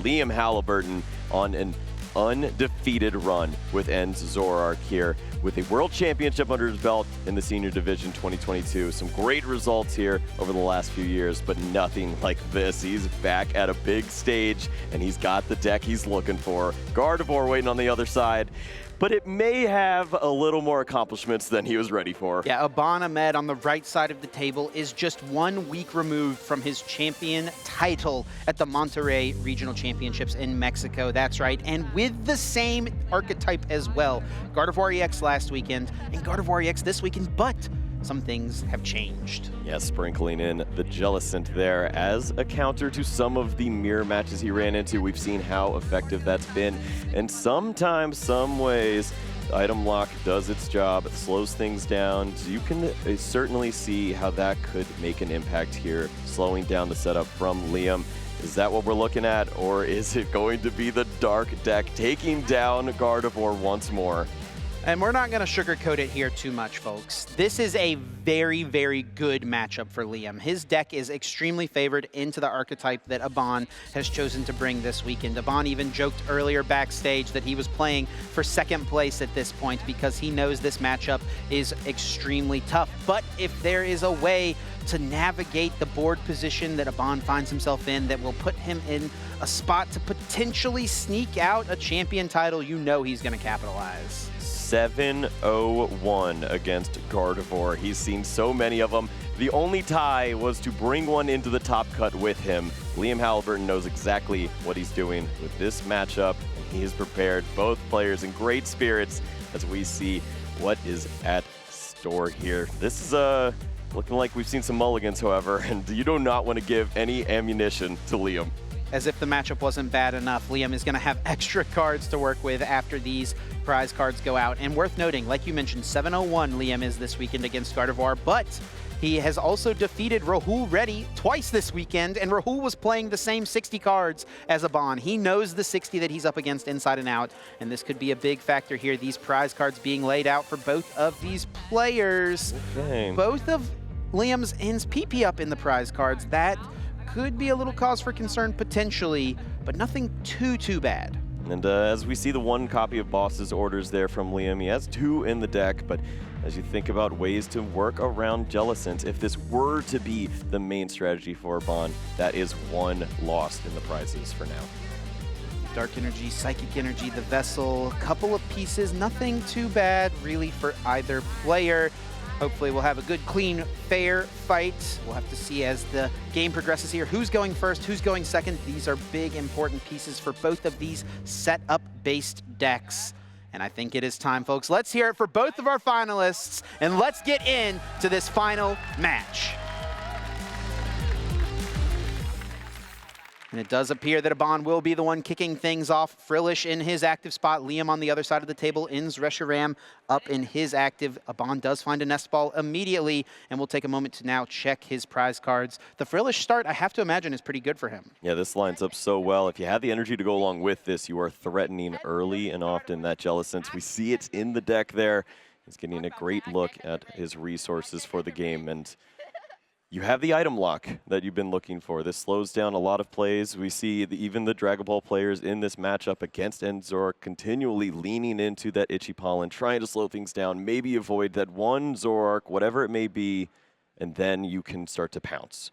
Liam Halliburton on an undefeated run with En's Zoroark here with a World Championship under his belt in the Senior Division 2022. Some great results here over the last few years, but nothing like this. He's back at a big stage, and he's got the deck he's looking for. Gardevoir waiting on the other side, but it may have a little more accomplishments than he was ready for. Yeah, Abaan Ahmed on the right side of the table is just 1 week removed from his champion title at the Monterrey Regional Championships in Mexico. That's right, and with the same archetype as well. Gardevoir EX last weekend and Gardevoir EX this weekend, but some things have changed. Yeah, sprinkling in the Jellicent there as a counter to some of the mirror matches he ran into. We've seen how effective that's been. And sometimes, some ways, the item lock does its job, it slows things down. So you can certainly see how that could make an impact here, slowing down the setup from Liam. Is that what we're looking at, or is it going to be the Dark deck taking down Gardevoir once more? And we're not going to sugarcoat it here too much, folks. This is a very, very good matchup for Liam. His deck is extremely favored into the archetype that Abaan has chosen to bring this weekend. Abaan even joked earlier backstage that he was playing for second place at this point because he knows this matchup is extremely tough. But if there is a way to navigate the board position that Abaan finds himself in that will put him in a spot to potentially sneak out a champion title, you know he's going to capitalize. 7-0-1 against Gardevoir. He's seen so many of them. The only tie was to bring one into the top cut with him. Liam Halliburton knows exactly what he's doing with this matchup, and he is prepared. Both players in great spirits as we see what is at store here. This is looking like we've seen some mulligans, however, and you do not want to give any ammunition to Liam. As if the matchup wasn't bad enough, Liam is going to have extra cards to work with after these prize cards go out. And worth noting, like you mentioned, 7-0-1 Liam is this weekend against Gardevoir, but he has also defeated Rahul Reddy twice this weekend, and Rahul was playing the same 60 cards as Abaan. He knows the 60 that he's up against inside and out, and this could be a big factor here, these prize cards being laid out for both of these players. Okay. Both of Liam's ends PP up in the prize cards. That could be a little cause for concern potentially, but nothing too bad. And as we see the 1 copy of Boss's Orders there from Liam, he has 2 in the deck, but as you think about ways to work around Jellicent, if this were to be the main strategy for Abaan, that is 1 lost in the prizes for now. Dark Energy, Psychic Energy, the Vessel, a couple of pieces, nothing too bad really for either player. Hopefully we'll have a good, clean, fair fight. We'll have to see as the game progresses here who's going first, who's going second. These are big, important pieces for both of these setup-based decks. And I think it is time, folks. Let's hear it for both of our finalists, and let's get into this final match. And it does appear that Abaan will be the one kicking things off. Frillish in his active spot. Liam on the other side of the table. Ins Reshiram up in his active. Abaan does find a nest ball immediately, and we'll take a moment to now check his prize cards. The Frillish start, I have to imagine, is pretty good for him. Yeah, this lines up so well. If you have the energy to go along with this, you are threatening early and often that Jellicent. We see it's in the deck there. He's getting a great look at his resources for the game, and you have the item lock that you've been looking for. This slows down a lot of plays. We see even the Dragon Ball players in this matchup against Zoroark continually leaning into that Itchy Pollen, trying to slow things down, maybe avoid that one Zoroark, whatever it may be, and then you can start to pounce.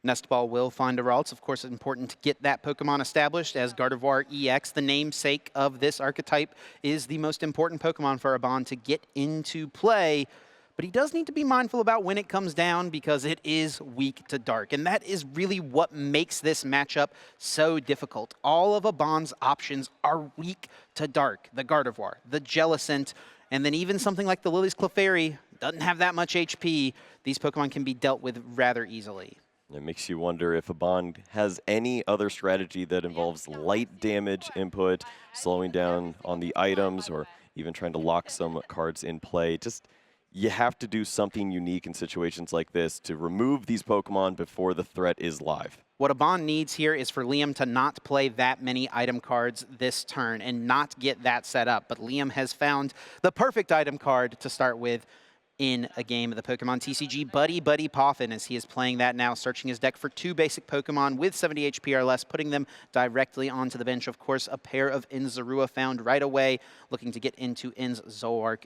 Nest Ball will find a Raw. It's, of course, important to get that Pokemon established, as Gardevoir EX, the namesake of this archetype, is the most important Pokemon for Abaan to get into play. But he does need to be mindful about when it comes down because it is weak to dark. And that is really what makes this matchup so difficult. All of Abaan's options are weak to dark. The Gardevoir, the Jellicent, and then even something like the Lily's Clefairy doesn't have that much HP. These Pokemon can be dealt with rather easily. It makes you wonder if Abaan has any other strategy that involves light damage input, slowing down on the items, or even trying to lock some cards in play. Just, you have to do something unique in situations like this to remove these Pokemon before the threat is live. What Abaan needs here is for Liam to not play that many item cards this turn and not get that set up. But Liam has found the perfect item card to start with. in a game of the Pokemon TCG. Buddy Poffin, as he is playing that now, searching his deck for 2 basic Pokemon with 70 HP or less, putting them directly onto the bench. Of course, a pair of Inzarua found right away, looking to get into In's Zoroark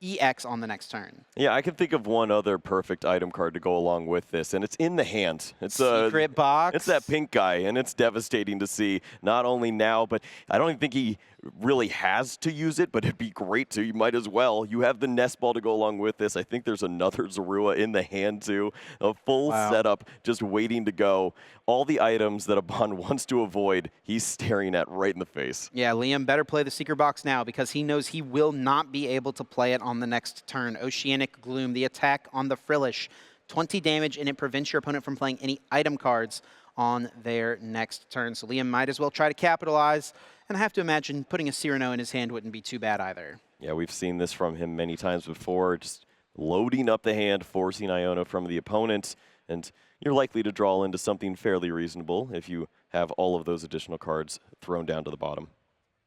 EX on the next turn. Yeah, I can think of one other perfect item card to go along with this, and it's in the hand. It's Secret box. It's that pink guy, and it's devastating to see, not only now, but I don't even think he really has to use it, but it'd be great to. You might as well. You have the nest ball to go along with this. I think there's another Zorua in the hand, too. A full setup just waiting to go. All the items that Abaan wants to avoid, he's staring at right in the face. Yeah, Liam better play the Secret Box now because he knows he will not be able to play it on the next turn. Oceanic Gloom, the attack on the Frillish. 20 damage, and it prevents your opponent from playing any item cards on their next turn. So Liam might as well try to capitalize. And I have to imagine putting a Cyrano in his hand wouldn't be too bad either. Yeah, we've seen this from him many times before, just loading up the hand, forcing Iono from the opponent, and you're likely to draw into something fairly reasonable if you have all of those additional cards thrown down to the bottom.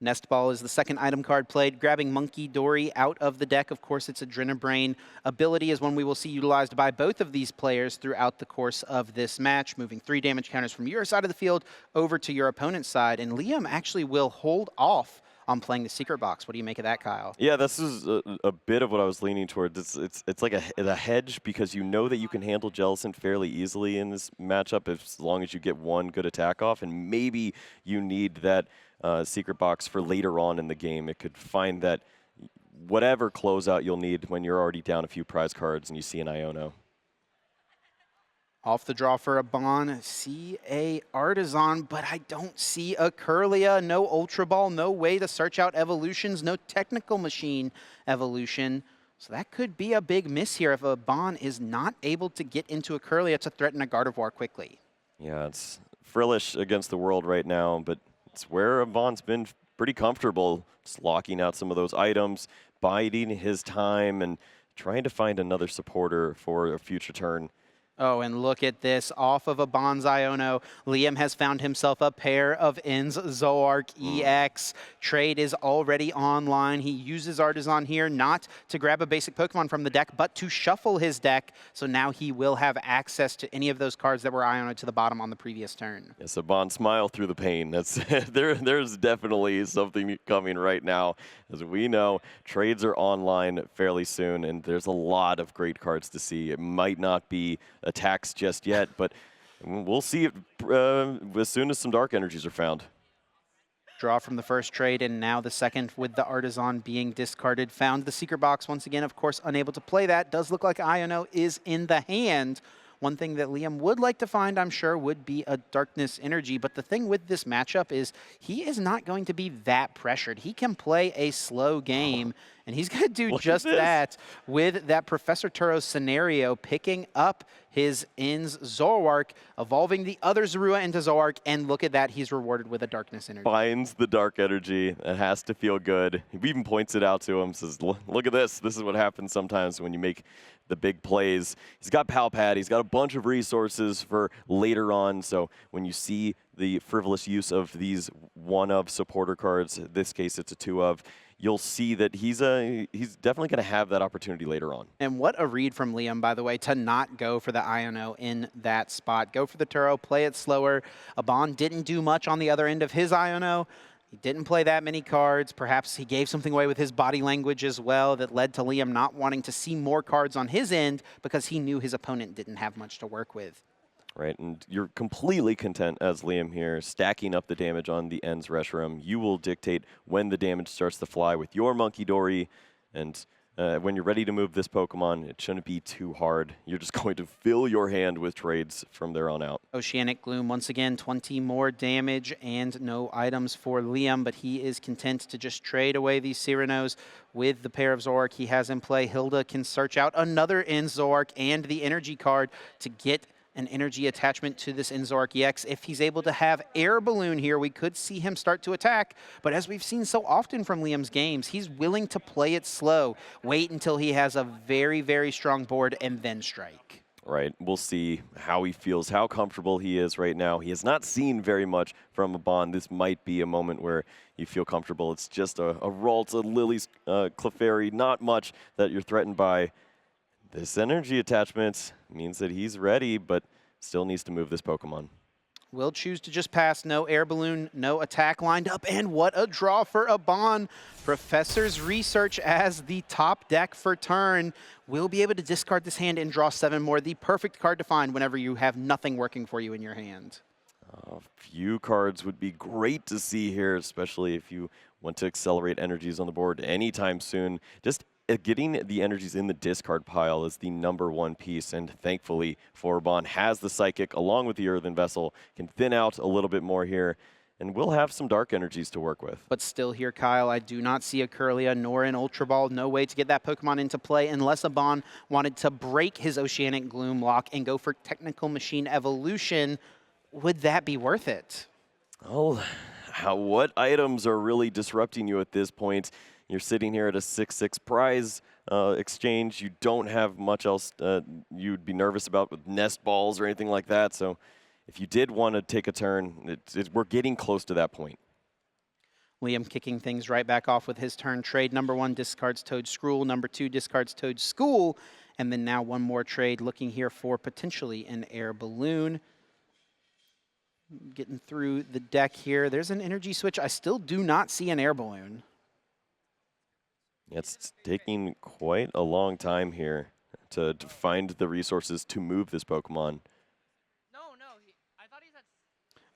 Nest Ball is the second item card played, grabbing Monkey Dory out of the deck. Of course, its Adrenabrain ability is one we will see utilized by both of these players throughout the course of this match, moving 3 damage counters from your side of the field over to your opponent's side. And Liam actually will hold off on playing the Secret Box. What do you make of that, Kyle? Yeah, this is a bit of what I was leaning towards. It's like a hedge because you know that you can handle Jellicent fairly easily in this matchup as long as you get one good attack off, and maybe you need that Secret Box for later on in the game. It could find that whatever closeout you'll need when you're already down a few prize cards and you see an Iono. Off the draw for Abaan, see a Artisan, but I don't see a Curlia, no Ultra Ball, no way to search out evolutions, no Technical Machine evolution. So that could be a big miss here if Abaan is not able to get into a Curlia to threaten a Gardevoir quickly. Yeah, it's Frillish against the world right now, but it's where Abaan's been pretty comfortable, just locking out some of those items, biding his time, and trying to find another supporter for a future turn. Oh, and look at this. Off of Abaan's Iono, Liam has found himself a pair of In's Zoroark EX. Trade is already online. He uses Artisan here not to grab a basic Pokemon from the deck, but to shuffle his deck. So now he will have access to any of those cards that were Iono to the bottom on the previous turn. Yes, Abaan, smile through the pain. That's there's definitely something coming right now. As we know, trades are online fairly soon, and there's a lot of great cards to see. It might not be attacks just yet, but we'll see it as soon as some dark energies are found. Draw from the first trade, and now the second with the Artisan being discarded. Found the Secret Box once again, of course, unable to play that. Does look like Iono is in the hand. One thing that Liam would like to find, I'm sure, would be a Darkness Energy. But the thing with this matchup is he is not going to be that pressured. He can play a slow game, and he's going to do just that with that Professor Turo's scenario, picking up his In's Zoroark, evolving the other Zorua into Zoroark, and look at that, he's rewarded with a Darkness Energy. Finds the Dark Energy. It has to feel good. He even points it out to him, says, look at this. This is what happens sometimes when you make the big plays. He's got Pal Pad. He's got a bunch of resources for later on. So when you see the frivolous use of these one-of supporter cards, in this case it's a two-of, you'll see that he's definitely going to have that opportunity later on. And what a read from Liam, by the way, to not go for the Iono in that spot. Go for the Turo, play it slower. Abaan didn't do much on the other end of his Iono. He didn't play that many cards. Perhaps he gave something away with his body language as well that led to Liam not wanting to see more cards on his end because he knew his opponent didn't have much to work with. Right, and you're completely content as Liam here, stacking up the damage on the Ends Reshiram. You will dictate when the damage starts to fly with your Monkey Dory, and when you're ready to move this Pokemon, it shouldn't be too hard. You're just going to fill your hand with trades from there on out. Oceanic Gloom, once again, 20 more damage and no items for Liam, but he is content to just trade away these Cyranos with the pair of Zoroark he has in play. Hilda can search out another In's Zoroark and the energy card to get an energy attachment to this Zoroark EX. If he's able to have Air Balloon here, we could see him start to attack. But as we've seen so often from Liam's games, he's willing to play it slow, wait until he has a very, very strong board, and then strike. Right. We'll see how he feels, how comfortable he is right now. He has not seen very much from Abaan. This might be a moment where you feel comfortable. It's just a Ralts, a Lily's Clefairy, not much that you're threatened by. This energy attachment means that he's ready, but still needs to move this Pokemon. Will choose to just pass. No air balloon, no attack lined up, and what a draw for Abaan. Professor's Research as the top deck for turn. Will be able to discard this hand and draw 7 more. The perfect card to find whenever you have nothing working for you in your hand. A few cards would be great to see here, especially if you want to accelerate energies on the board anytime soon. Just getting the energies in the discard pile is the #1 piece, and thankfully for Abaan has the Psychic along with the Earthen Vessel, can thin out a little bit more here, and we'll have some dark energies to work with. But still here, Kyle, I do not see a Kirlia nor an Ultra Ball. No way to get that Pokemon into play unless Abaan wanted to break his Oceanic Gloom lock and go for Technical Machine Evolution. Would that be worth it? Oh, what items are really disrupting you at this point? You're sitting here at a 6-6 prize exchange. You don't have much else you'd be nervous about with nest balls or anything like that. So if you did want to take a turn, we're getting close to that point. Liam kicking things right back off with his turn. Trade #1 discards Toad Scroll. #2 discards Toad School. And then now one more trade looking here for potentially an air balloon. Getting through the deck here. There's an energy switch. I still do not see an air balloon. It's taking quite a long time here to find the resources to move this Pokemon. I thought he said...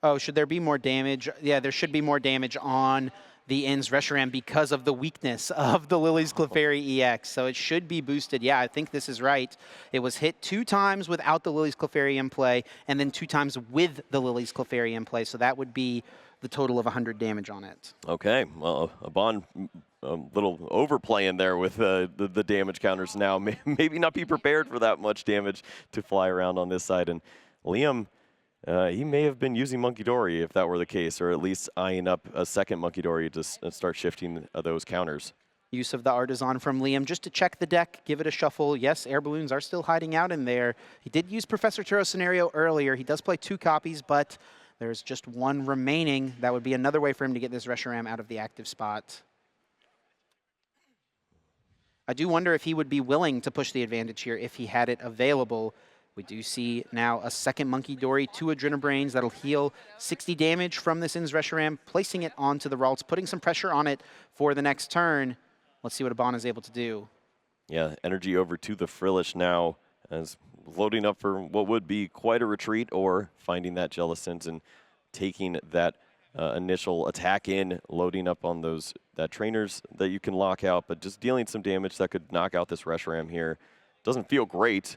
Oh, should there be more damage? Yeah, there should be more damage on the In's Reshiram because of the weakness of the Lily's Clefairy EX. So it should be boosted. Yeah, I think this is right. It was hit 2 times without the Lily's Clefairy in play, and then 2 times with the Lily's Clefairy in play. So that would be the total of 100 damage on it. Okay, well, Abaan a little overplaying there with the damage counters now. Maybe not be prepared for that much damage to fly around on this side. And Liam, he may have been using Monkey Dory if that were the case, or at least eyeing up a second Monkey Dory to start shifting those counters. Use of the Artisan from Liam just to check the deck, give it a shuffle. Yes, air balloons are still hiding out in there. He did use Professor Turo's scenario earlier. He does play 2 copies, but there's just 1 remaining. That would be another way for him to get this Reshiram out of the active spot. I do wonder if he would be willing to push the advantage here if he had it available. We do see now a second Monkey Dory, 2 Adrenabrains that'll heal 60 damage from this In's Reshiram, placing it onto the Ralts, putting some pressure on it for the next turn. Let's see what Abaan is able to do. Yeah, energy over to the Frillish now, as loading up for what would be quite a retreat, or finding that Jellicent and taking that initial attack in, loading up on that trainers that you can lock out, but just dealing some damage that could knock out this Reshiram here. Doesn't feel great,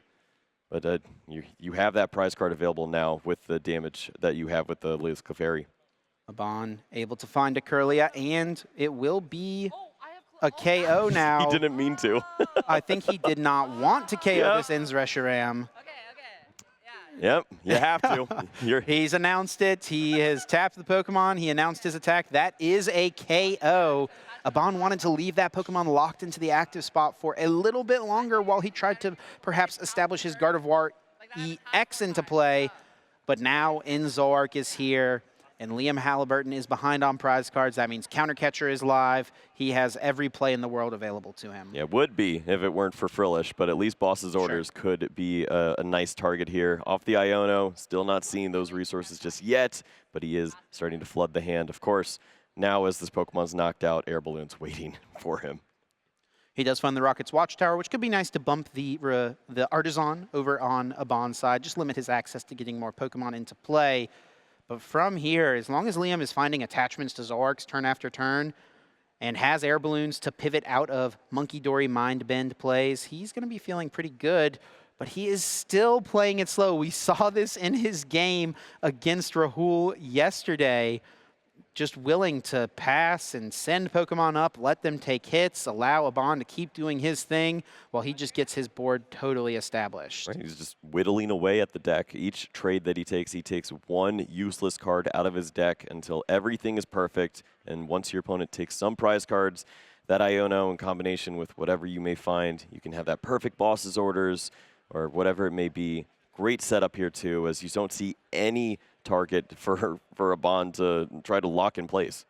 but you have that prize card available now with the damage that you have with the Lily's Clefairy. Abaan able to find a Kirlia, and it will be a KO now. He didn't mean to. I think he did not want to KO this In's Reshiram. Yep, you have to. He's announced it. He has tapped the Pokemon. He announced his attack. That is a KO. Abaan wanted to leave that Pokemon locked into the active spot for a little bit longer while he tried to perhaps establish his Gardevoir EX into play. But now Inzork is here, and Liam Halliburton is behind on prize cards. That means Counter Catcher is live. He has every play in the world available to him. Yeah, would be if it weren't for Frillish, but at least Boss's Orders could be a nice target here. Off the Iono, still not seeing those resources just yet, but he is starting to flood the hand. Of course, now as this Pokemon's knocked out, Air Balloon's waiting for him. He does find the Rocket's Watchtower, which could be nice to bump the Artisan over on Abaan's side, just limit his access to getting more Pokemon into play. But from here, as long as Liam is finding attachments to Zoroarks turn after turn and has air balloons to pivot out of Monkey Dory Mind Bend plays, he's going to be feeling pretty good. But he is still playing it slow. We saw this in his game against Rahul yesterday. Just willing to pass and send Pokemon up, let them take hits, allow Abaan to keep doing his thing while he just gets his board totally established. Right, he's just whittling away at the deck. Each trade that he takes 1 useless card out of his deck until everything is perfect. And once your opponent takes some prize cards, that Iono in combination with whatever you may find, you can have that perfect Boss's Orders or whatever it may be. Great setup here too, as you don't see any target for Abaan to try to lock in place.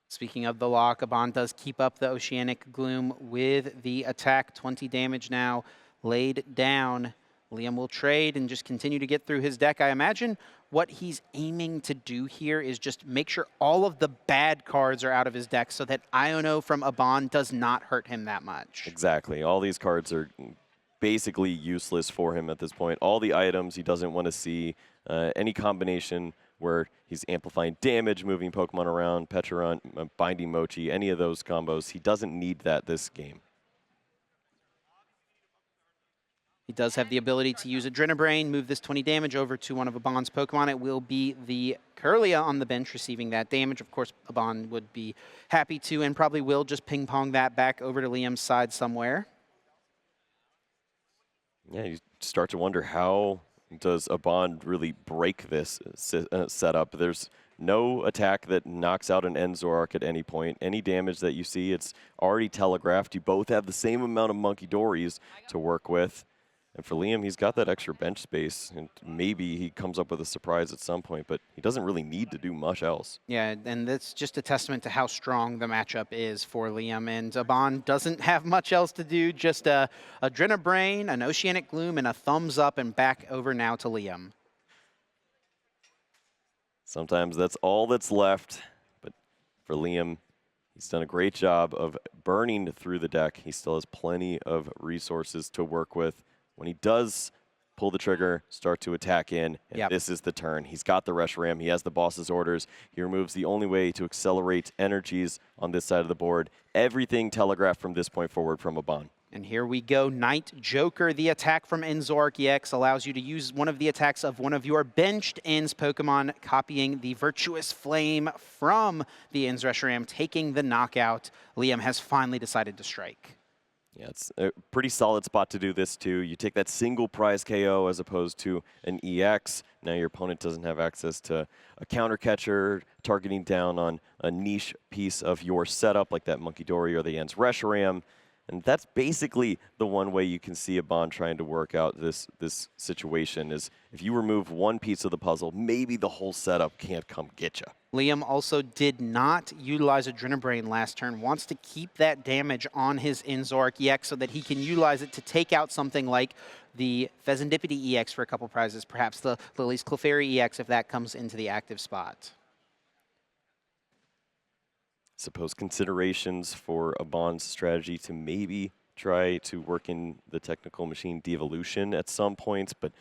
Speaking of the lock, Abaan does keep up the Oceanic Gloom with the attack. 20 damage now laid down. Liam will trade and just continue to get through his deck. I imagine what he's aiming to do here is just make sure all of the bad cards are out of his deck so that Iono from Abaan does not hurt him that much. Exactly. All these cards are basically useless for him at this point. All the items he doesn't want to see, any combination where he's amplifying damage, moving Pokemon around, Pecharunt, binding Mochi, any of those combos, he doesn't need that this game. He does have the ability to use Adrenabrain, move this 20 damage over to one of Abaan's Pokemon. It will be the Curlia on the bench receiving that damage. Of course, Abaan would be happy to and probably will just ping-pong that back over to Liam's side somewhere. Yeah, you start to wonder, how does Abaan really break this setup? There's no attack that knocks out an Enzorark at any point. Any damage that you see, it's already telegraphed. You both have the same amount of Monkey Dories to work with. And for Liam, he's got that extra bench space, and maybe he comes up with a surprise at some point, but he doesn't really need to do much else. Yeah, and that's just a testament to how strong the matchup is for Liam. And Abaan doesn't have much else to do, just a Adrenabrain, an Oceanic Gloom, and a thumbs up, and back over now to Liam. Sometimes that's all that's left, but for Liam, he's done a great job of burning through the deck. He still has plenty of resources to work with. When he does pull the trigger, start to attack in, and this is the turn. He's got the Reshiram. He has the boss's orders. He removes the only way to accelerate energies on this side of the board. Everything telegraphed from this point forward from Abaan. And here we go, Night Joker. The attack from Enzorark EX allows you to use one of the attacks of one of your benched Enz Pokemon, copying the Virtuous Flame from the Enz Reshiram, taking the knockout. Liam has finally decided to strike. Yeah, it's a pretty solid spot to do this too. You take that single prize KO as opposed to an EX. Now your opponent doesn't have access to a counter catcher, targeting down on a niche piece of your setup like that Monkey Dory or the Enz Reshiram. And that's basically the one way you can see Abaan trying to work out this situation, is if you remove one piece of the puzzle, maybe the whole setup can't come get you. Liam also did not utilize Adrenabrain last turn, wants to keep that damage on his Enzorark EX so that he can utilize it to take out something like the Pheasantipity EX for a couple prizes, perhaps the Lily's Clefairy EX if that comes into the active spot. Suppose considerations for Abaan's strategy to maybe try to work in the Technical Machine Devolution at some points, but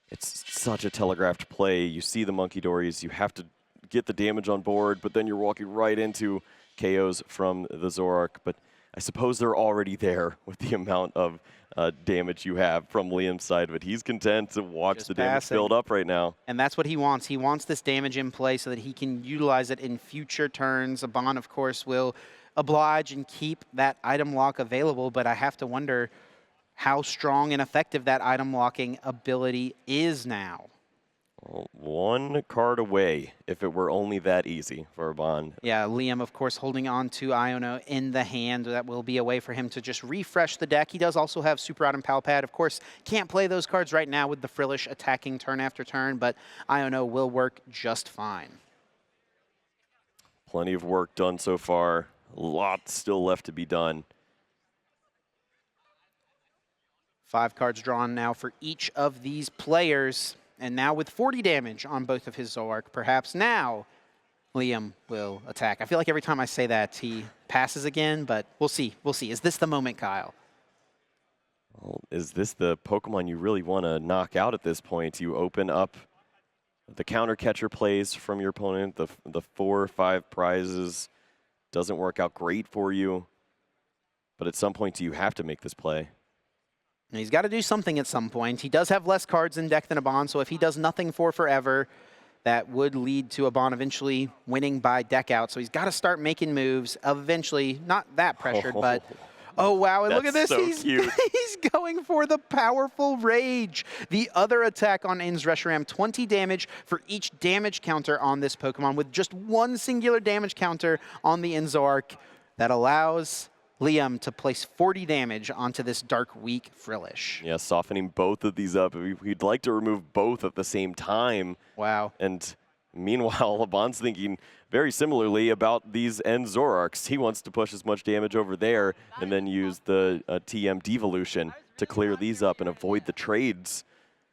it's such a telegraphed play. You see the Monkey Dories, you have to get the damage on board, but then you're walking right into KOs from the Zoroark. But I suppose they're already there with the amount of damage you have from Liam's side, but he's content to watch the damage build up right now. And that's what he wants. He wants this damage in play so that he can utilize it in future turns. Abaan, of course, will oblige and keep that item lock available, but I have to wonder how strong and effective that item locking ability is now. Well, one card away, if it were only that easy for Abaan. Yeah, Liam, of course, holding on to Iono in the hand. That will be a way for him to just refresh the deck. He does also have Super Item Pal Pad. Of course, can't play those cards right now with the Frillish attacking turn after turn, but Iono will work just fine. Plenty of work done so far. A lot still left to be done. 5 cards drawn now for each of these players. And now with 40 damage on both of his Zoroark, perhaps now Liam will attack. I feel like every time I say that, he passes again, but we'll see. We'll see. Is this the moment, Kyle? Well, is this the Pokemon you really want to knock out at this point? You open up the counter catcher plays from your opponent, the 4 or 5 prizes. Doesn't work out great for you. But at some point, do you have to make this play? And he's got to do something at some point. He does have less cards in deck than Abaan, so if he does nothing for forever, that would lead to Abaan eventually winning by deck out. So he's got to start making moves eventually. Not that pressured, but oh, wow. And look at this. So he's cute. He's going for the powerful Rage. The other attack on Enz Reshiram, 20 damage for each damage counter on this Pokemon with just one singular damage counter on the Enzorark that allows Liam to place 40 damage onto this Dark Weak Frillish. Yeah, softening both of these up. We'd like to remove both at the same time. Wow. And meanwhile, Abaan's thinking very similarly about these end Zoroarks. He wants to push as much damage over there and then use the TM Devolution to clear these up and avoid the trades.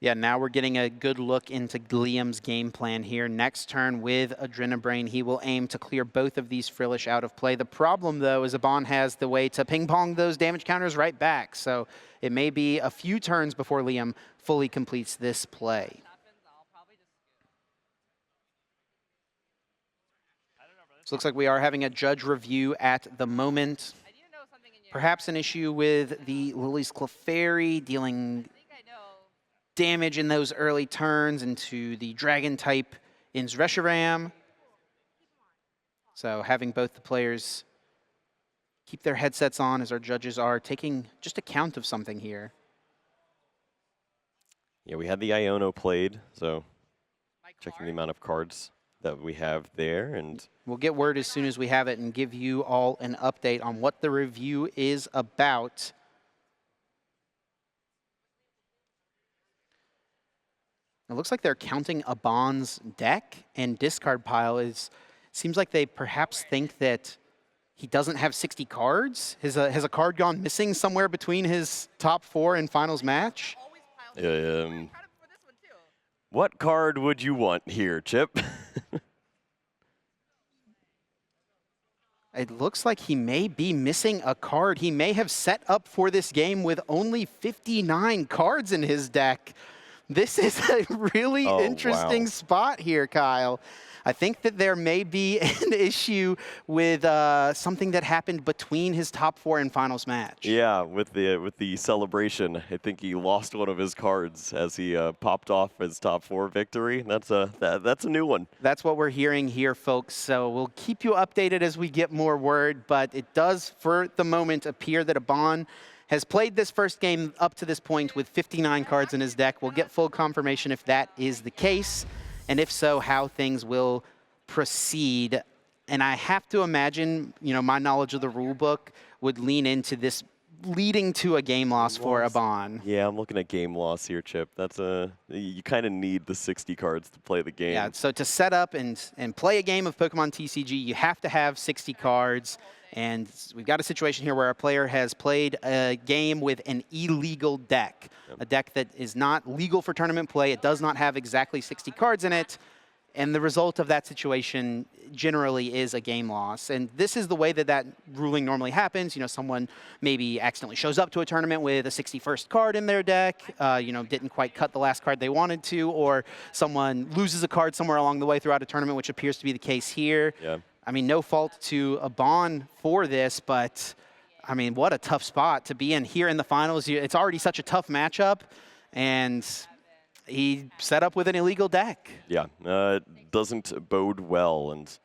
Yeah, now we're getting a good look into Liam's game plan here. Next turn with Adrenabrain, he will aim to clear both of these Frillish out of play. The problem, though, is Abaan has the way to ping-pong those damage counters right back. So it may be a few turns before Liam fully completes this play. So it looks like we are having a judge review at the moment. Perhaps an issue with the Lily's Clefairy dealing damage in those early turns into the Dragon type in Reshiram. So having both the players keep their headsets on as our judges are taking just account of something here. Yeah, we had the Iono played, so checking the amount of cards that we have there. And we'll get word as soon as we have it and give you all an update on what the review is about. It looks like they're counting Abaan's deck and discard pile. Seems like they perhaps think that he doesn't have 60 cards. Has a card gone missing somewhere between his top 4 and finals match? What card would you want here, Chip? It looks like he may be missing a card. He may have set up for this game with only 59 cards in his deck. This is a really interesting spot here, Kyle. I think that there may be an issue with something that happened between his top 4 and finals match. Yeah, with the celebration, I think he lost one of his cards as he popped off his top 4 victory. That's a new one. That's what we're hearing here, folks. So we'll keep you updated as we get more word, but it does, for the moment, appear that Abaan has played this first game up to this point with 59 cards in his deck. We'll get full confirmation if that is the case, and if so, how things will proceed. And I have to imagine, my knowledge of the rule book would lean into this leading to a game loss for Abaan. Yeah, I'm looking at game loss here, Chip. You kind of need the 60 cards to play the game. Yeah, so to set up and play a game of Pokemon TCG, you have to have 60 cards. And we've got a situation here where a player has played a game with an illegal deck, a deck that is not legal for tournament play. It does not have exactly 60 cards in it. And the result of that situation generally is a game loss. And this is the way that ruling normally happens. Someone maybe accidentally shows up to a tournament with a 61st card in their deck, didn't quite cut the last card they wanted to, or someone loses a card somewhere along the way throughout a tournament, which appears to be the case here. Yeah. I mean, no fault to Abaan for this, but, I mean, what a tough spot to be in here in the finals. It's already such a tough matchup, and he set up with an illegal deck. Yeah, it doesn't bode well. And,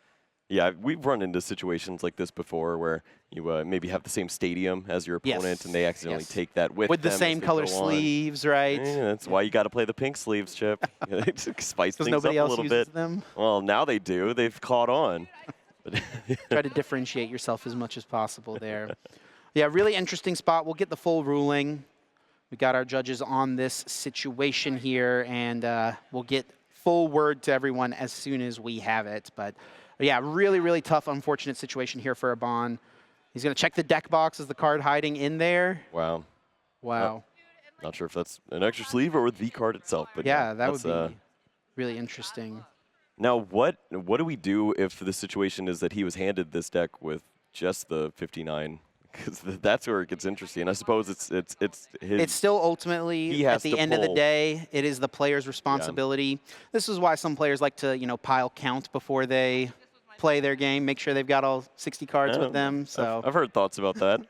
yeah, we've run into situations like this before where you maybe have the same stadium as your opponent, and they accidentally take that with them. With the same color sleeves, right? Yeah, that's why you got to play the pink sleeves, Chip. Spice things up a little bit. Them? Well, now they do. They've caught on. Try to differentiate yourself as much as possible there. Yeah, really interesting spot. We'll get the full ruling. We got our judges on this situation here, and we'll get full word to everyone as soon as we have it. But yeah, really, really tough, unfortunate situation here for Abaan. He's going to check the deck box. Is the card hiding in there? Wow. Wow. Not sure if that's an extra sleeve or the card itself. But yeah, that would be really interesting. Now, what do we do if the situation is that he was handed this deck with just the 59? Because that's where it gets interesting. I suppose it's his. It's still ultimately, at the end of the day, it is the player's responsibility. Yeah. This is why some players like to, pile count before they play their game, make sure they've got all 60 cards with them. So I've heard thoughts about that.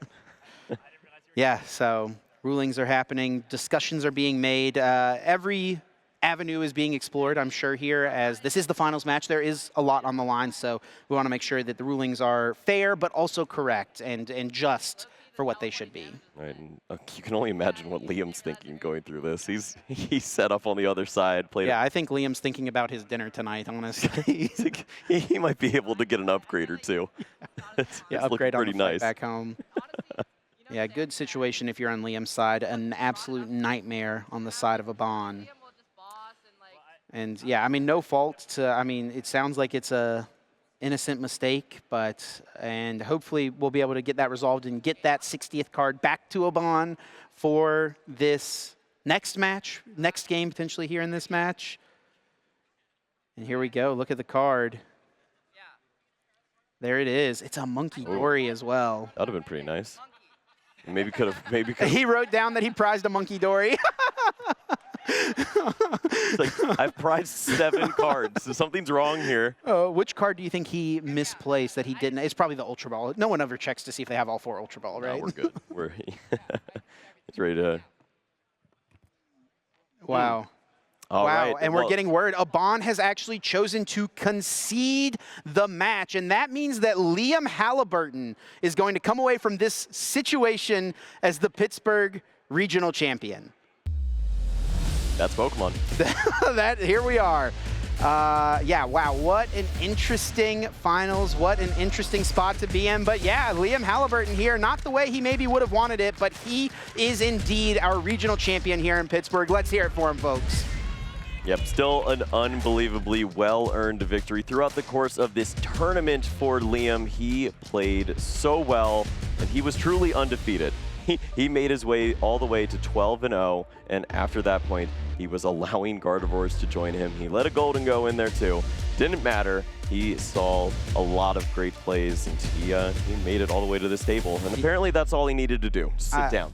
Yeah, so rulings are happening, discussions are being made. Every avenue is being explored, I'm sure, here, as this is the finals match. There is a lot on the line, so we want to make sure that the rulings are fair, but also correct and just for what they should be. Right, and you can only imagine what Liam's thinking going through this. He's set up on the other side. Yeah, I think Liam's thinking about his dinner tonight, honestly. He might be able to get an upgrade or two. Yeah, upgrade on the flight back home. Yeah, good situation if you're on Liam's side. An absolute nightmare on the side of Abaan. Liam will just boss and like. And yeah, I mean, no fault to, I mean, it sounds like it's a innocent mistake, and hopefully we'll be able to get that resolved and get that 60th card back to Abaan for this next match, next game potentially here in this match. And here we go, look at the card. Yeah. There it is. It's a Monkey Dory as well. That would have been pretty nice. Maybe could have. He wrote down that he prized a Monkey Dory. It's like, I've prized 7 cards, so something's wrong here. Which card do you think he misplaced that he didn't? It's probably the Ultra Ball. No one ever checks to see if they have all 4 Ultra Ball, right? No, we're good. It's ready to. Wow. All right. And we're getting word. Abaan has actually chosen to concede the match, and that means that Liam Halliburton is going to come away from this situation as the Pittsburgh regional champion. That's Pokemon. Here we are. Yeah, wow, what an interesting finals. What an interesting spot to be in. But yeah, Liam Halliburton here, not the way he maybe would have wanted it, but he is indeed our regional champion here in Pittsburgh. Let's hear it for him, folks. Yep, still an unbelievably well-earned victory throughout the course of this tournament for Liam. He played so well, and he was truly undefeated. He made his way all the way to 12-0, and after that point, he was allowing Gardevoirs to join him. He let a Golden go in there too. Didn't matter. He stalled a lot of great plays, and he made it all the way to this table. And apparently that's all he needed to do. Sit down.